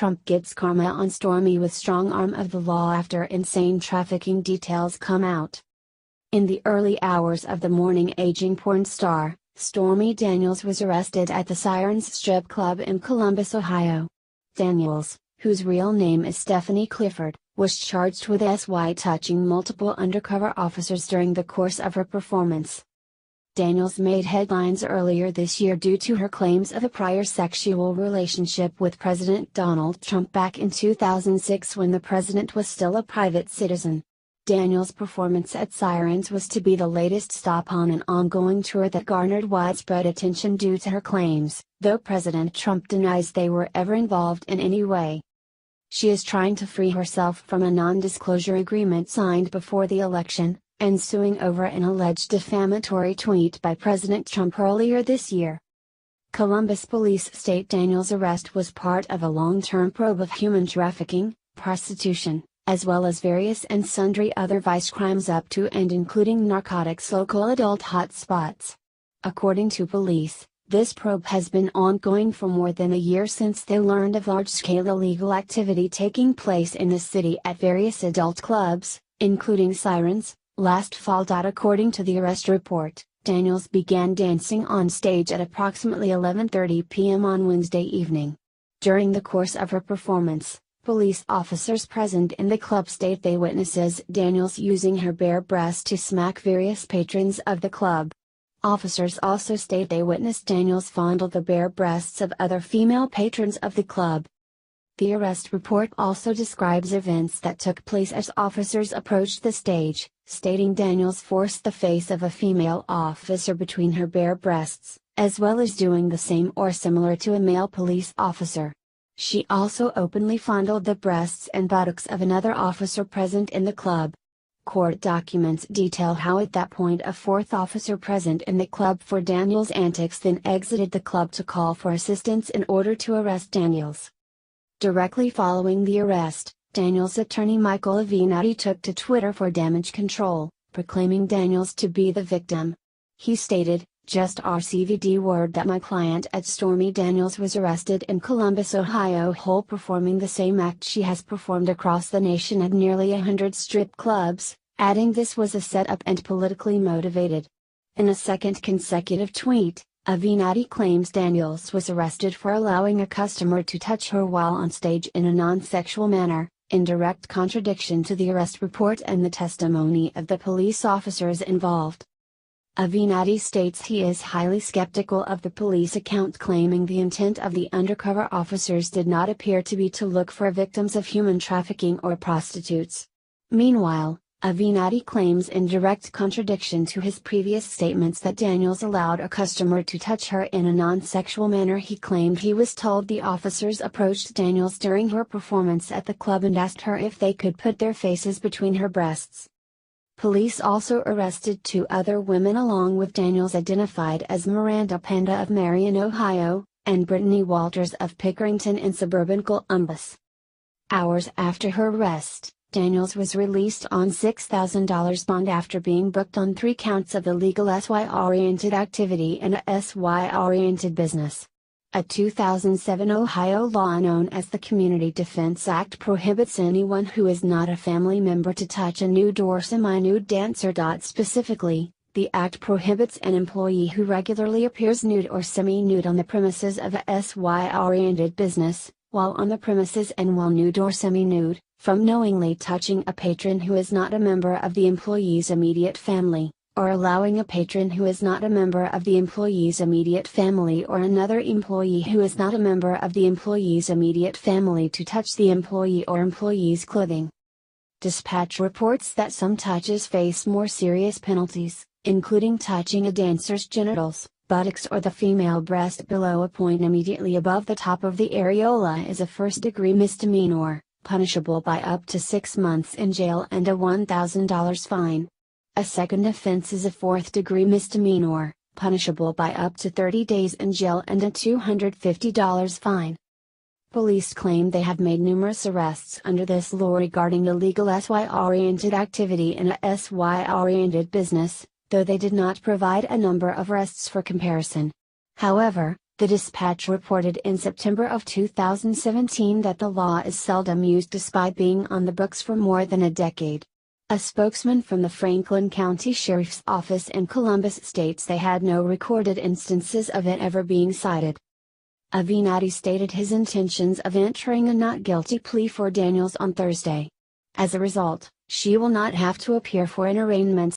Trump gets karma on Stormy with strong arm of the law after insane trafficking details come out. In the early hours of the morning, aging porn star, Stormy Daniels was arrested at the Sirens strip club in Columbus, Ohio. Daniels, whose real name is Stephanie Clifford, was charged with touching multiple undercover officers during the course of her performance. Daniels made headlines earlier this year due to her claims of a prior sexual relationship with President Donald Trump back in 2006 when the president was still a private citizen. Daniels' performance at Sirens was to be the latest stop on an ongoing tour that garnered widespread attention due to her claims, though President Trump denies they were ever involved in any way. She is trying to free herself from a non-disclosure agreement signed before the election, and suing over an alleged defamatory tweet by President Trump earlier this year. Columbus police state Daniels' arrest was part of a long-term probe of human trafficking, prostitution, as well as various and sundry other vice crimes up to and including narcotics local adult hotspots. According to police, this probe has been ongoing for more than a year since they learned of large-scale illegal activity taking place in the city at various adult clubs, including Sirens, last fall. According to the arrest report, Daniels began dancing on stage at approximately 11:30 p.m. on Wednesday evening. During the course of her performance, police officers present in the club state they witnesses Daniels using her bare breasts to smack various patrons of the club. Officers also state they witnessed Daniels fondle the bare breasts of other female patrons of the club. The arrest report also describes events that took place as officers approached the stage, stating Daniels forced the face of a female officer between her bare breasts, as well as doing the same or similar to a male police officer. She also openly fondled the breasts and buttocks of another officer present in the club. Court documents detail how at that point a fourth officer present in the club for Daniels' antics then exited the club to call for assistance in order to arrest Daniels. Directly following the arrest, Daniels' attorney Michael Avenatti took to Twitter for damage control, proclaiming Daniels to be the victim. He stated, "Just RCVD word that my client at Stormy Daniels was arrested in Columbus, Ohio, performing the same act she has performed across the nation at nearly 100 strip clubs," adding this was a setup and politically motivated. In a second consecutive tweet, Avenatti claims Daniels was arrested for allowing a customer to touch her while on stage in a non-sexual manner, in direct contradiction to the arrest report and the testimony of the police officers involved. Avenatti states he is highly skeptical of the police account, claiming the intent of the undercover officers did not appear to be to look for victims of human trafficking or prostitutes. Meanwhile, Avenatti claims in direct contradiction to his previous statements that Daniels allowed a customer to touch her in a non-sexual manner. He claimed he was told the officers approached Daniels during her performance at the club and asked her if they could put their faces between her breasts. Police also arrested two other women along with Daniels, identified as Miranda Panda of Marion, Ohio, and Brittany Walters of Pickerington in suburban Columbus. Hours after her arrest, Daniels was released on $6,000 bond after being booked on 3 counts of illegal SY-oriented activity and a SY-oriented business. A 2007 Ohio law known as the Community Defense Act prohibits anyone who is not a family member to touch a nude or semi-nude dancer. Specifically, the act prohibits an employee who regularly appears nude or semi-nude on the premises of a SY-oriented business, while on the premises and while nude or semi-nude, from knowingly touching a patron who is not a member of the employee's immediate family, or allowing a patron who is not a member of the employee's immediate family or another employee who is not a member of the employee's immediate family to touch the employee or employee's clothing. Dispatch reports that some touches face more serious penalties, including touching a dancer's genitals, buttocks, or the female breast below a point immediately above the top of the areola is a first-degree misdemeanor, punishable by up to 6 months in jail and a $1,000 fine. A second offense is a 4th-degree misdemeanor, punishable by up to 30 days in jail and a $250 fine. Police claim they have made numerous arrests under this law regarding illegal SY-oriented activity in a SY-oriented business, though they did not provide a number of arrests for comparison. However, The Dispatch reported in September of 2017 that the law is seldom used despite being on the books for more than a decade. A spokesman from the Franklin County Sheriff's Office in Columbus states they had no recorded instances of it ever being cited. Avenatti stated his intentions of entering a not guilty plea for Daniels on Thursday. As a result, she will not have to appear for an arraignment